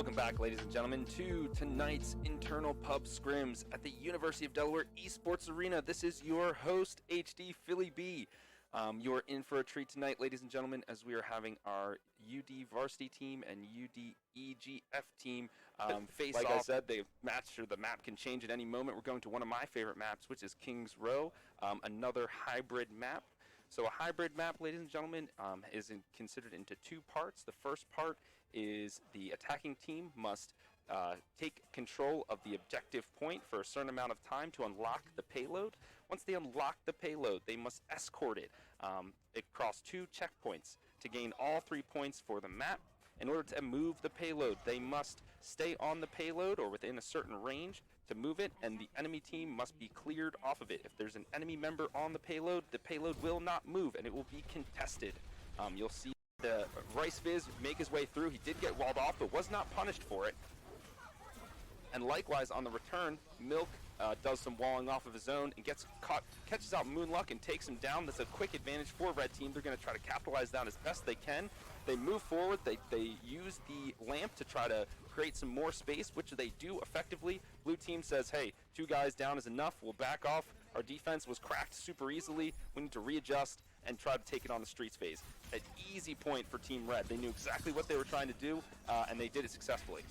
Welcome back, ladies and gentlemen, to tonight's internal pub scrims at the University of Delaware Esports Arena. This is your host, HD Philly B. You're in for a treat tonight, ladies and gentlemen, as we are having our UD varsity team and UD EGF team face off. Like I said, the map can change at any moment. We're going to one of my favorite maps, which is Kings Row, another hybrid map. So a hybrid map, ladies and gentlemen, is considered into two parts. The first part is the attacking team must take control of the objective point for a certain amount of time to unlock the payload. Once they unlock the payload, they must escort it across two checkpoints to gain all 3 points for the map. In order to move the payload, they must stay on the payload or within a certain range to move it, and the enemy team must be cleared off of it. If there's an enemy member on the payload will not move, and it will be contested. You'll see the RiceViz make his way through. He did get walled off, but was not punished for it. And likewise, on the return, Milk does some walling off of his own and gets caught, catches out Moonluck and takes him down. That's a quick advantage for Red Team. They're going to try to capitalize that as best they can. They move forward. They use the lamp to try to create some more space, which they do effectively. Blue Team says, hey, 2 guys down is enough. We'll back off. Our defense was cracked super easily. We need to readjust and try to take it on the streets phase. An easy point for Team Red. They knew exactly what they were trying to do, and they did it successfully.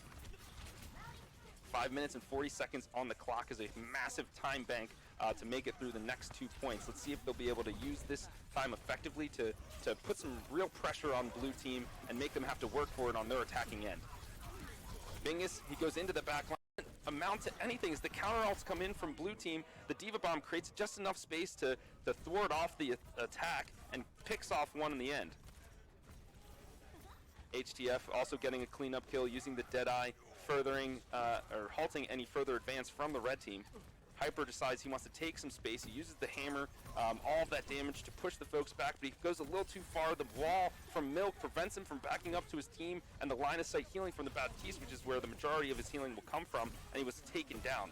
5 minutes and 40 seconds on the clock is a massive time bank to make it through the next 2 points. Let's see if they'll be able to use this time effectively to put some real pressure on Blue Team and make them have to work for it on their attacking end. Bingus, he goes into the back line. Amount to anything as the counter ults come in from Blue Team. The Diva Bomb creates just enough space to thwart off the attack and picks off one in the end. HTF also getting a cleanup kill using the Deadeye, furthering or halting any further advance from the Red Team. Hyper decides he wants to take some space. He uses the hammer, all of that damage to push the folks back, but he goes a little too far. The wall from Milk prevents him from backing up to his team, and the line of sight healing from the Baptiste, which is where the majority of his healing will come from, and he was taken down.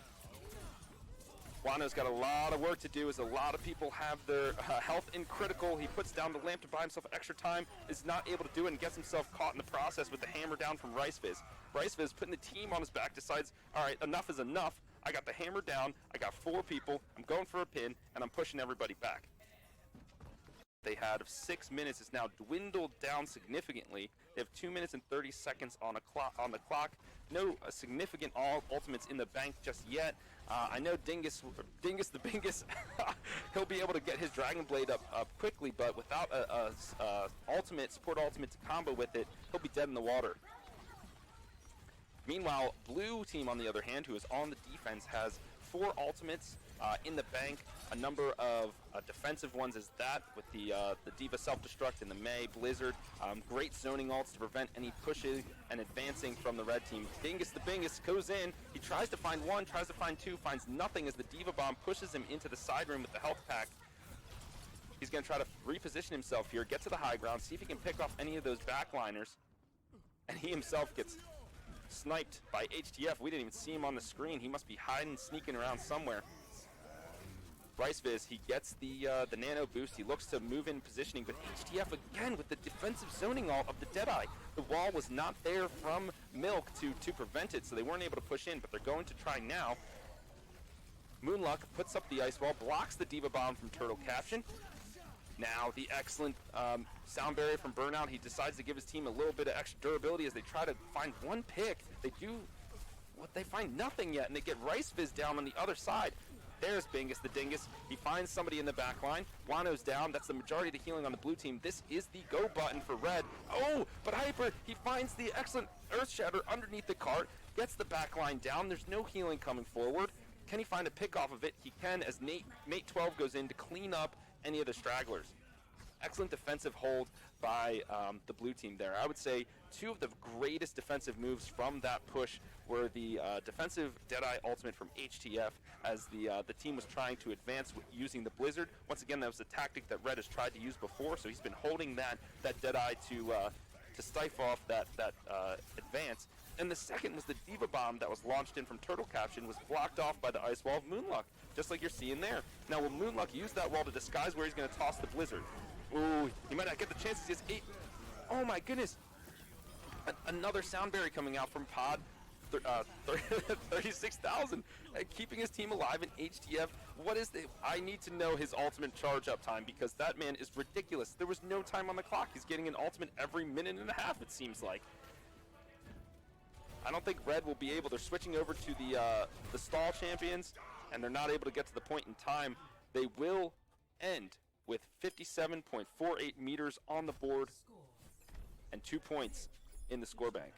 Wano's got a lot of work to do as a lot of people have their health in critical. He puts down the lamp to buy himself extra time, is not able to do it, and gets himself caught in the process with the hammer down from RiceViz. RiceViz, putting the team on his back, decides, all right, enough is enough. I got the hammer down, I got 4 people, I'm going for a pin, and I'm pushing everybody back. They had of 6 minutes is now dwindled down significantly. They have 2 minutes and 30 seconds on the clock. No significant ultimates in the bank just yet. I know Dingus the Bingus, he'll be able to get his Dragon Blade up quickly, but without a support ultimate to combo with it, he'll be dead in the water. Meanwhile, Blue Team, on the other hand, who is on the defense, has 4 ultimates in the bank. A number of defensive ones is that, with the Diva Self-Destruct and the Mei Blizzard. Great zoning ults to prevent any pushing and advancing from the Red Team. Dingus the Bingus goes in. He tries to find 1, tries to find 2, finds nothing as the Diva Bomb pushes him into the side room with the health pack. He's going to try to reposition himself here, get to the high ground, see if he can pick off any of those backliners. And he himself gets sniped by HTF. We didn't even see him on the screen. He must be hiding, sneaking around somewhere. RiceViz, he gets the nano boost. He looks to move in positioning, but HTF again with the defensive zoning ult of the Deadeye. The wall was not there from Milk to prevent it, so they weren't able to push in, but they're going to try now. Moonluck puts up the ice wall, blocks the Diva Bomb from Turtle Caption. Now the excellent sound barrier from Burnout. He decides to give his team a little bit of extra durability as they try to find 1 pick. They find nothing yet, and they get RiceViz down on the other side. There's Bingus the Dingus. He finds somebody in the back line. Wano's down. That's the majority of the healing on the Blue Team. This is the go button for Red. Oh, but Hyper, he finds the excellent Earth Shatter underneath the cart, gets the back line down. There's no healing coming forward. Can he find a pick off of it? He can, as Mate 12 goes in to clean up any of the stragglers. Excellent defensive hold by the Blue Team there. I would say 2 of the greatest defensive moves from that push were the defensive Deadeye ultimate from HTF as the team was trying to advance using the Blizzard. Once again, that was a tactic that Red has tried to use before, so he's been holding that Deadeye to stifle off that advance. And the second was the Diva Bomb that was launched in from Turtle Caption, was blocked off by the ice wall of Moonluck, just like you're seeing there. Now, will Moonluck use that wall to disguise where he's going to toss the Blizzard? Ooh, he might not get the chances. He has 8. Oh my goodness. Another Soundberry coming out from Pod. 36,000, keeping his team alive in HTF. What is the? I need to know his ultimate charge up time, because that man is ridiculous. There was no time on the clock. He's getting an ultimate every minute and a half, it seems like. I don't think Red will be able. They're switching over to the stall champions, and they're not able to get to the point in time. They will end with 57.48 meters on the board and 2 points in the score bank.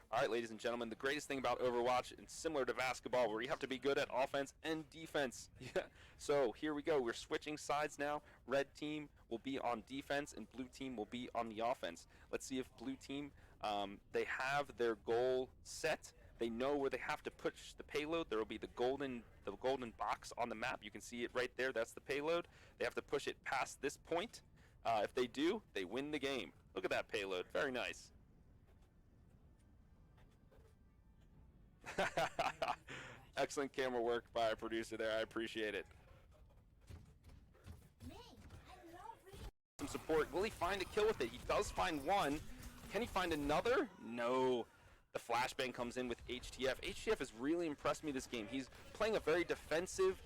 All right, ladies and gentlemen, the greatest thing about Overwatch, and similar to basketball, where you have to be good at offense and defense. Yeah. So here we go. We're switching sides now. Red team will be on defense, and blue team will be on the offense. Let's see if blue team, they have their goal set. They know where they have to push the payload. There will be the golden box on the map. You can see it right there. That's the payload. They have to push it past this point. If they do, they win the game. Look at that payload. Very nice. Excellent camera work by our producer there. I appreciate it. Some support. Will he find a kill with it? He does find one. Can he find another? No. The flashbang comes in with HTF. HTF has really impressed me this game. He's playing a very defensive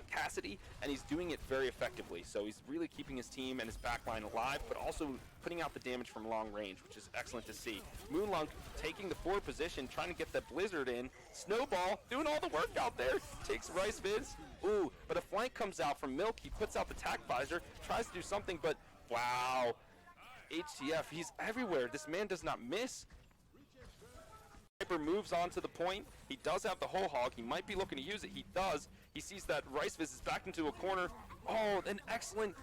Cassidy, and he's doing it very effectively. So he's really keeping his team and his backline alive, but also putting out the damage from long range, which is excellent to see. Moonlunk taking the forward position, trying to get the Blizzard in. Snowball doing all the work out there. Takes Rice Viz. Ooh, but a flank comes out from Milk. He puts out the tack visor, tries to do something, but wow. HTF, he's everywhere. This man does not miss. Sniper moves on to the point. He does have the whole hog. He might be looking to use it. He does. He sees that Rice Viz is backed into a corner. Oh, an excellent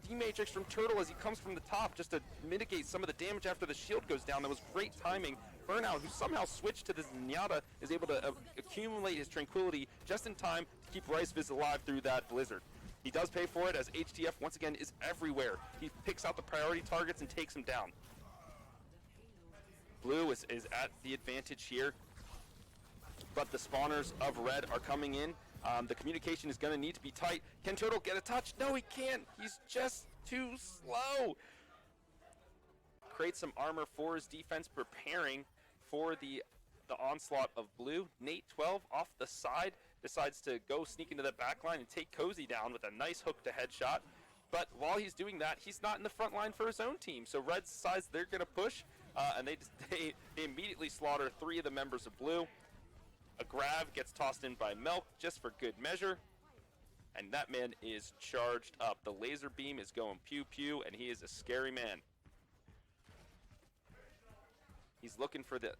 D-Matrix from Turtle as he comes from the top just to mitigate some of the damage after the shield goes down. That was great timing. Burnout, who somehow switched to the Zenyatta, is able to accumulate his tranquility just in time to keep Rice Viz alive through that Blizzard. He does pay for it as HTF once again is everywhere. He picks out the priority targets and takes them down. Blue is at the advantage here, but the spawners of Red are coming in. The communication is going to need to be tight. Can Turtle get a touch? No, he can't. He's just too slow. Creates some armor for his defense, preparing for the onslaught of Blue. Nate 12 off the side decides to go sneak into the back line and take Cozy down with a nice hook to headshot. But while he's doing that, he's not in the front line for his own team. So Red decides they're going to push, and they immediately slaughter 3 of the members of Blue. A grab gets tossed in by Milk just for good measure, and that man is charged up. The laser beam is going pew pew, and he is a scary man. He's looking for the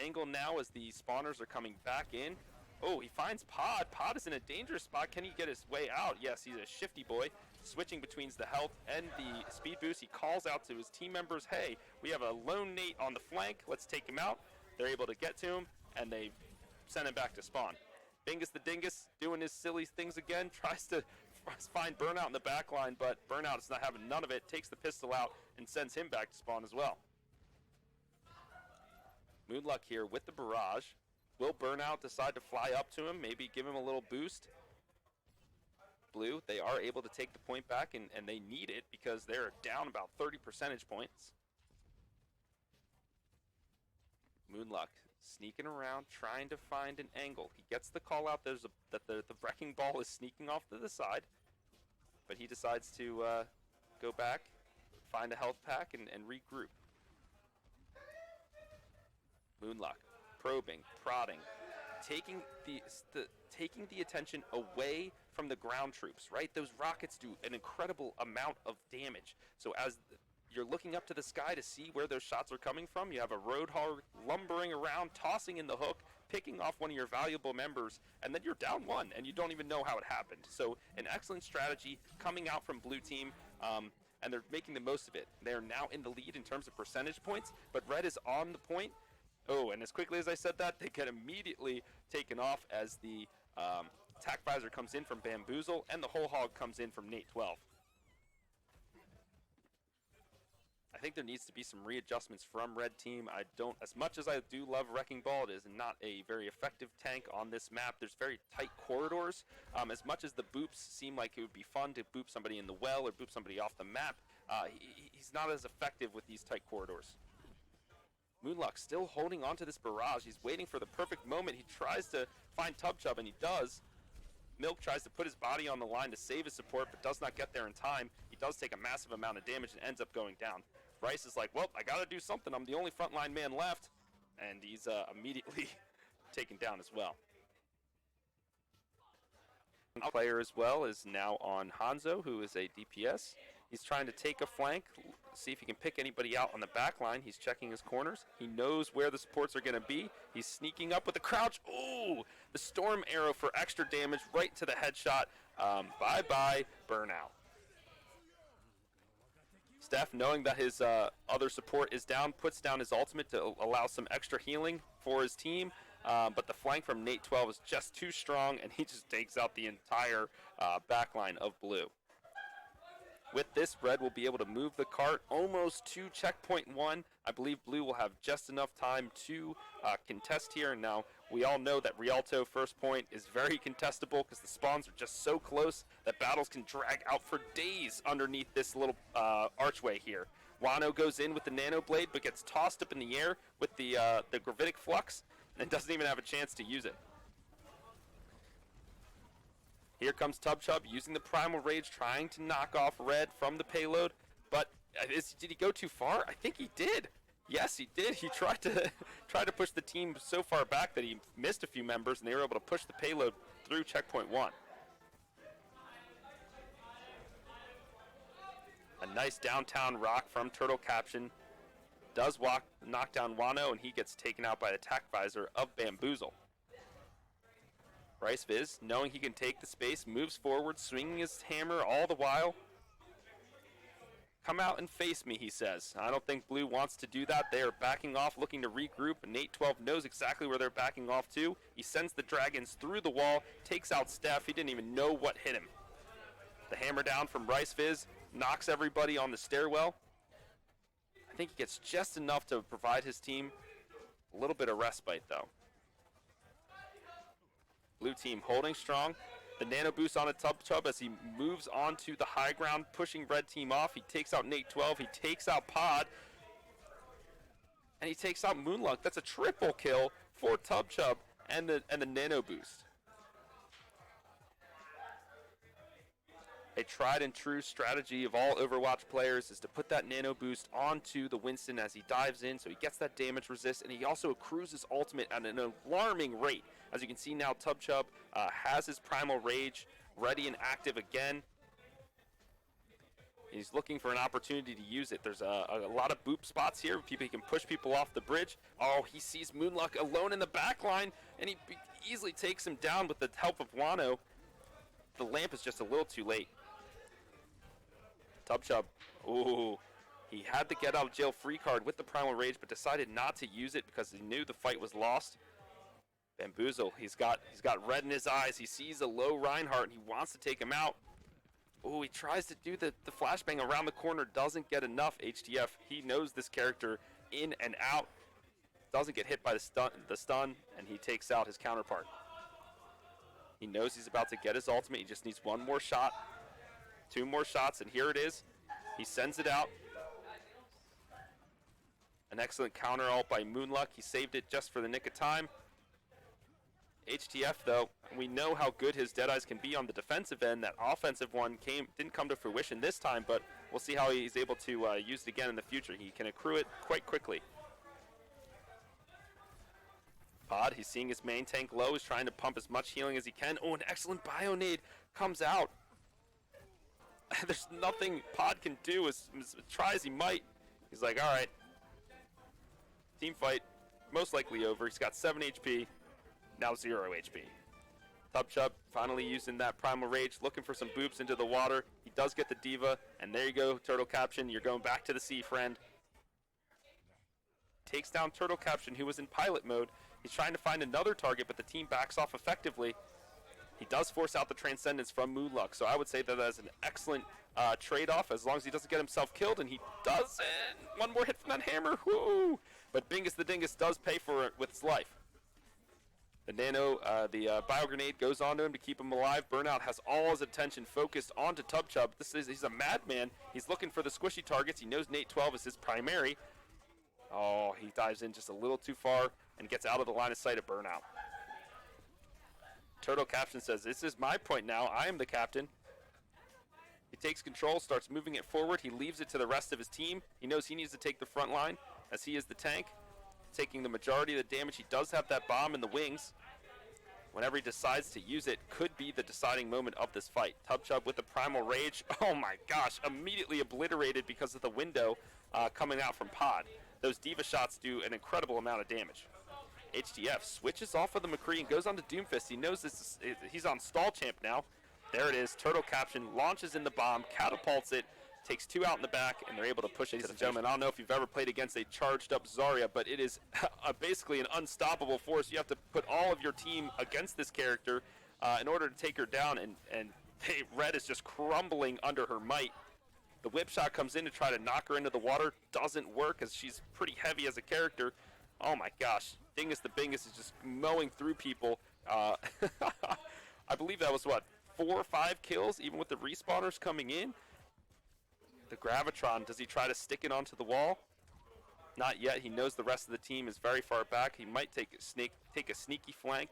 angle now as the spawners are coming back in. Oh, he finds Pod. Pod is in a dangerous spot. Can he get his way out? Yes, he's a shifty boy. Switching between the health and the speed boost, he calls out to his team members, hey, we have a lone Nate on the flank. Let's take him out. They're able to get to him, and they send him back to spawn. Bingus the Dingus doing his silly things again. Tries to find Burnout in the back line, but Burnout is not having none of it. Takes the pistol out and sends him back to spawn as well. Moonluck here with the barrage. Will Burnout decide to fly up to him, maybe give him a little boost? Blue, they are able to take the point back, and they need it because they're down about 30 percentage points. Moonluck sneaking around, trying to find an angle. He gets the call out that the wrecking ball is sneaking off to the side, but he decides to go back, find a health pack, and regroup. Moonluck, probing, prodding, taking the attention away from the ground troops, right? Those rockets do an incredible amount of damage. So as you're looking up to the sky to see where those shots are coming from, you have a Roadhog lumbering around, tossing in the hook, picking off one of your valuable members, and then you're down 1, and you don't even know how it happened. So an excellent strategy coming out from blue team, and they're making the most of it. They're now in the lead in terms of percentage points, but Red is on the point. Oh, and as quickly as I said that, they get immediately taken off as the attack visor comes in from Bamboozle, and the whole hog comes in from Nate 12. I think there needs to be some readjustments from Red Team. I don't, as much as I do love Wrecking Ball, it is not a very effective tank on this map. There's very tight corridors. As much as the boops seem like it would be fun to boop somebody in the well or boop somebody off the map, he's not as effective with these tight corridors. Moonluck still holding on to this barrage. He's waiting for the perfect moment. He tries to find TubChub, and he does. Milk tries to put his body on the line to save his support, but does not get there in time. He does take a massive amount of damage and ends up going down. Rice is like, well, I gotta do something. I'm the only frontline man left. And he's immediately taken down as well. Player as well is now on Hanzo, who is a DPS. He's trying to take a flank, see if he can pick anybody out on the back line. He's checking his corners. He knows where the supports are going to be. He's sneaking up with the crouch. Ooh, the storm arrow for extra damage right to the headshot. Bye-bye, burnout. Steph, knowing that his other support is down, puts down his ultimate to allow some extra healing for his team. But the flank from Nate 12 is just too strong, and he just takes out the entire backline of blue. With this, red will be able to move the cart almost to checkpoint 1. I believe blue will have just enough time to contest here. Now, we all know that Rialto first point is very contestable because the spawns are just so close that battles can drag out for days underneath this little archway here. Wano goes in with the nano blade but gets tossed up in the air with the gravitic flux and doesn't even have a chance to use it. Here comes TubChub using the Primal Rage, trying to knock off red from the payload, but did he go too far? I think he did. Yes, he did. He tried to push the team so far back that he missed a few members, and they were able to push the payload through checkpoint 1. A nice downtown rock from Turtle Caption does knock down Wano, and he gets taken out by the attack visor of Bamboozle. Rice Viz, knowing he can take the space, moves forward, swinging his hammer all the while. Come out and face me, he says. I don't think blue wants to do that. They are backing off, looking to regroup. Nate 12 knows exactly where they're backing off to. He sends the dragons through the wall, takes out Steph. He didn't even know what hit him. The hammer down from Rice Viz knocks everybody on the stairwell. I think he gets just enough to provide his team a little bit of respite, though. Blue team holding strong. The nano boost on a TubChub as he moves onto the high ground, pushing red team off. He takes out Nate 12. He takes out Pod. And he takes out Moonluck. That's a triple kill for TubChub and the nano boost. A tried and true strategy of all Overwatch players is to put that nano boost onto the Winston as he dives in so he gets that damage resist, and he also accrues his ultimate at an alarming rate. As you can see now, TubChub has his Primal Rage ready and active again. He's looking for an opportunity to use it. There's a lot of boop spots here. He can push people off the bridge. Oh, he sees Moonluck alone in the back line, and he easily takes him down with the help of Wano. The lamp is just a little too late. TubChub, ooh, he had the get out of jail free card with the Primal Rage, but decided not to use it because he knew the fight was lost. Bamboozle, he's got red in his eyes. He sees a low Reinhardt and he wants to take him out. Ooh, he tries to do the flashbang around the corner, doesn't get enough. HTF, he knows this character in and out. Doesn't get hit by the stun, and he takes out his counterpart. He knows he's about to get his ultimate. He just needs one more shot. 2 more shots, and here it is. He sends it out. An excellent counter ult by Moonluck. He saved it just for the nick of time. HTF, though, we know how good his Deadeyes can be on the defensive end. That offensive one didn't come to fruition this time, but we'll see how he's able to use it again in the future. He can accrue it quite quickly. Pod, he's seeing his main tank low. He's trying to pump as much healing as he can. Oh, an excellent Bionade comes out. There's nothing Pod can do as try as he might. He's like, all right. Team fight, most likely over. He's got 7 HP, now 0 HP. TubChub finally using that Primal Rage, looking for some boops into the water. He does get the Diva, and there you go, Turtle Caption. You're going back to the sea, friend. Takes down Turtle Caption, who was in pilot mode. He's trying to find another target, but the team backs off effectively. He does force out the Transcendence from Moonluck, so I would say that is an excellent trade-off as long as he doesn't get himself killed, and he doesn't. One more hit from that hammer, whoo! But Bingus the Dingus does pay for it with his life. The bio grenade goes onto him to keep him alive. Burnout has all his attention focused onto TubChub. He's a madman. He's looking for the squishy targets. He knows Nate 12 is his primary. Oh, he dives in just a little too far and gets out of the line of sight of Burnout. Turtle Captain says, "This is my point now. I am the captain." He takes control, starts moving it forward. He leaves it to the rest of his team. He knows he needs to take the front line as he is the tank, taking the majority of the damage. He does have that bomb in the wings. Whenever he decides to use it, could be the deciding moment of this fight. TubChub with the Primal Rage. Oh my gosh, immediately obliterated because of the window coming out from Pod. Those Diva shots do an incredible amount of damage. HDF switches off of the McCree and goes on to Doomfist. He knows he's on stall champ now. There it is. Turtle Caption launches in the bomb, catapults it, takes 2 out in the back, and they're able to push it to the gentlemen. I don't know if you've ever played against a charged up Zarya, but it is basically an unstoppable force. You have to put all of your team against this character in order to take her down, and Red is just crumbling under her might. The whip shot comes in to try to knock her into the water. Doesn't work as she's pretty heavy as a character. Oh my gosh. Dingus the Bingus is just mowing through people. I believe that was, 4 or 5 kills, even with the respawners coming in. The Gravitron, does he try to stick it onto the wall? Not yet. He knows the rest of the team is very far back. He might take a sneaky flank.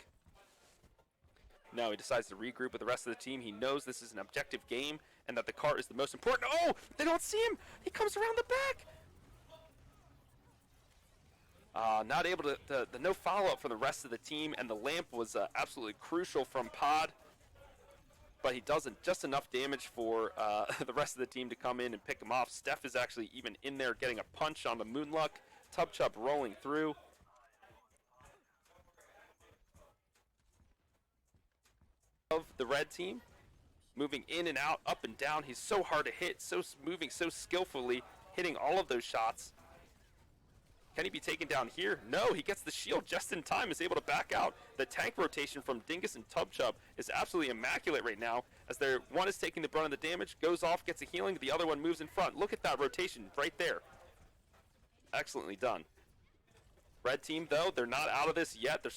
No, he decides to regroup with the rest of the team. He knows this is an objective game and that the car is the most important. Oh, they don't see him. He comes around the back. Not able to, the no follow-up from the rest of the team, and the lamp was absolutely crucial from Pod. But he doesn't just enough damage for the rest of the team to come in and pick him off. Steph is actually even in there getting a punch on the Moonluck. TubChub rolling through. Of the red team, moving in and out, up and down. He's so hard to hit, moving so skillfully, hitting all of those shots. Can he be taken down here? No, he gets the shield just in time, is able to back out. The tank rotation from Dingus and TubChub is absolutely immaculate right now, as one is taking the brunt of the damage, goes off, gets a healing, the other one moves in front. Look at that rotation right there. Excellently done. Red team, though, they're not out of this yet. They're